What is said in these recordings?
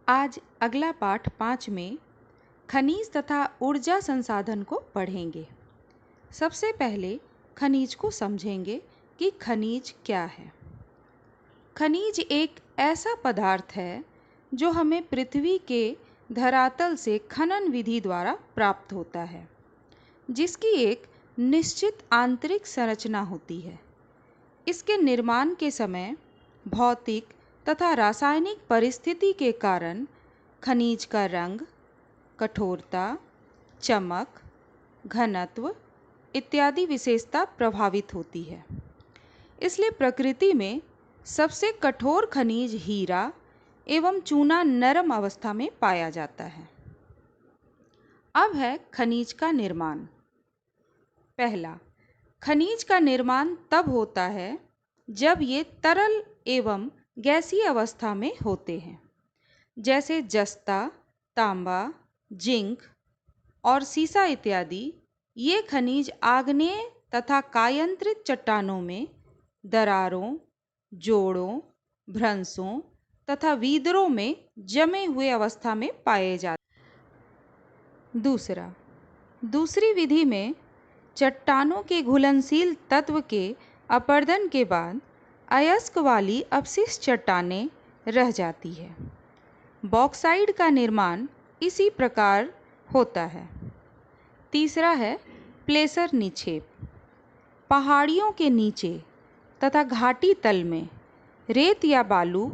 आज अगला पाठ 5 में खनिज तथा ऊर्जा संसाधन को पढ़ेंगे। सबसे पहले खनिज को समझेंगे कि खनिज क्या है। खनिज एक ऐसा पदार्थ है जो हमें पृथ्वी के धरातल से खनन विधि द्वारा प्राप्त होता है, जिसकी एक निश्चित आंतरिक संरचना होती है। इसके निर्माण के समय भौतिक तथा रासायनिक परिस्थिति के कारण खनिज का रंग, कठोरता, चमक, घनत्व इत्यादि विशेषता प्रभावित होती है। इसलिए प्रकृति में सबसे कठोर खनिज हीरा एवं चूना नरम अवस्था में पाया जाता है। अब है खनिज का निर्माण। पहला, खनिज का निर्माण तब होता है जब ये तरल एवं गैसीय अवस्था में होते हैं, जैसे जस्ता, तांबा, जिंक और सीसा इत्यादि। ये खनिज आग्नेय तथा कायांतरित चट्टानों में दरारों, जोड़ों, भ्रंशों तथा वीदरों में जमे हुए अवस्था में पाए जाते हैं। दूसरी विधि में चट्टानों के घुलनशील तत्व के अपरदन के बाद अयस्क वाली अपशिष्ट चट्टानें रह जाती है। बॉक्साइड का निर्माण इसी प्रकार होता है। तीसरा है प्लेसर निक्षेप। पहाड़ियों के नीचे तथा घाटी तल में रेत या बालू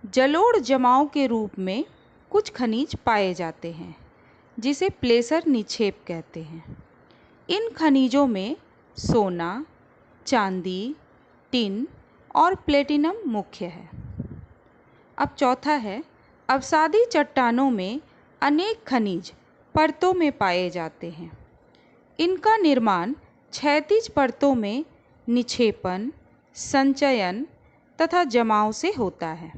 जलोढ़ जमाव के रूप में कुछ खनिज पाए जाते हैं, जिसे प्लेसर निक्षेप कहते हैं। इन खनिजों में सोना, चांदी, टिन और प्लेटिनम मुख्य है। अब चौथा है अवसादी चट्टानों में अनेक खनिज परतों में पाए जाते हैं। इनका निर्माण क्षैतिज परतों में निक्षेपण, संचयन तथा जमाव से होता है।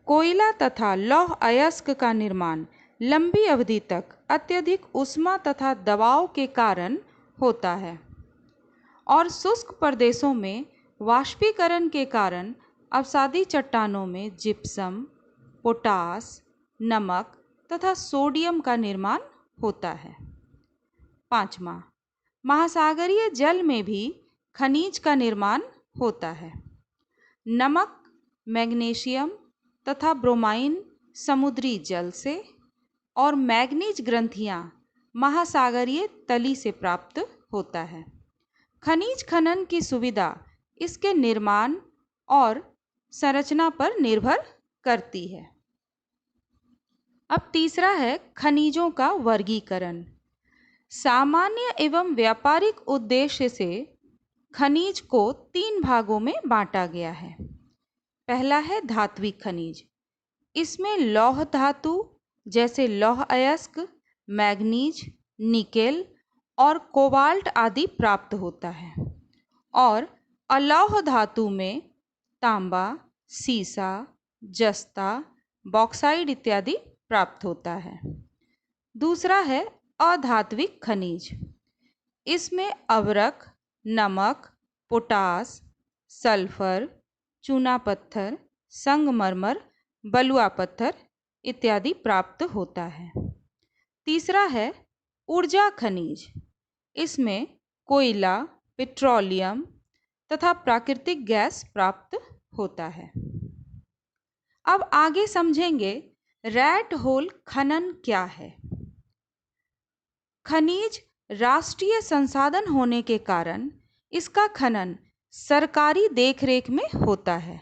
कोयला तथा लौह अयस्क का निर्माण लंबी अवधि तक अत्यधिक ऊष्मा तथा दबाव के कारण होता है और शुष्क प्रदेशों में वाष्पीकरण के कारण अवसादी चट्टानों में जिप्सम, पोटास, नमक तथा सोडियम का निर्माण होता है। पांचवा, महासागरीय जल में भी खनिज का निर्माण होता है। नमक, मैग्नीशियम तथा ब्रोमाइन समुद्री जल से और मैग्नीज ग्रंथियां महासागरीय तली से प्राप्त होता है। खनिज खनन की सुविधा इसके निर्माण और संरचना पर निर्भर करती है। अब तीसरा है खनिजों का वर्गीकरण। सामान्य एवं व्यापारिक उद्देश्य से खनिज को 3 भागों में बांटा गया है। पहला है धात्विक खनिज। इसमें लौह धातु जैसे लौह अयस्क, मैग्नीज, निकेल और कोबाल्ट आदि प्राप्त होता है। और अलौह धातु में तांबा, सीसा, जस्ता, बॉक्साइड इत्यादि प्राप्त होता है। दूसरा है अधात्विक खनिज। इसमें अवरक, नमक, पोटास, सल्फर, चूना पत्थर, संगमरमर, बलुआ पत्थर इत्यादि प्राप्त होता है। तीसरा है ऊर्जा खनिज। इसमें कोयला, पेट्रोलियम तथा प्राकृतिक गैस प्राप्त होता है। अब आगे समझेंगे रैट होल खनन क्या है। खनिज राष्ट्रीय संसाधन होने के कारण इसका खनन सरकारी देखरेख में होता है,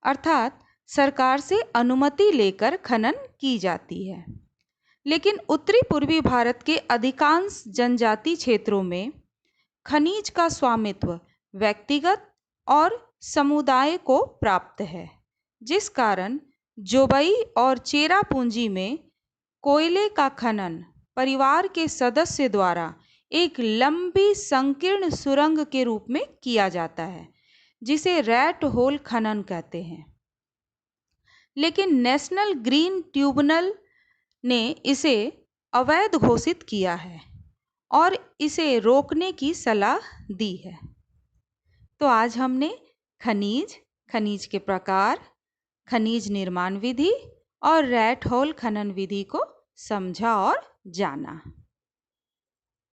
अर्थात सरकार से अनुमति लेकर खनन की जाती है। लेकिन उत्तरी पूर्वी भारत के अधिकांश जनजाति क्षेत्रों में खनिज का स्वामित्व व्यक्तिगत और समुदाय को प्राप्त है, जिस कारण जोबई और चेरापूंजी में कोयले का खनन परिवार के सदस्य द्वारा एक लंबी संकीर्ण सुरंग के रूप में किया जाता है, जिसे रैट होल खनन कहते हैं। लेकिन नेशनल ग्रीन ट्रिब्यूनल ने इसे अवैध घोषित किया है और इसे रोकने की सलाह दी है। तो आज हमने खनिज, खनिज के प्रकार, खनिज निर्माण विधि और रैट होल खनन विधि को समझा और जाना।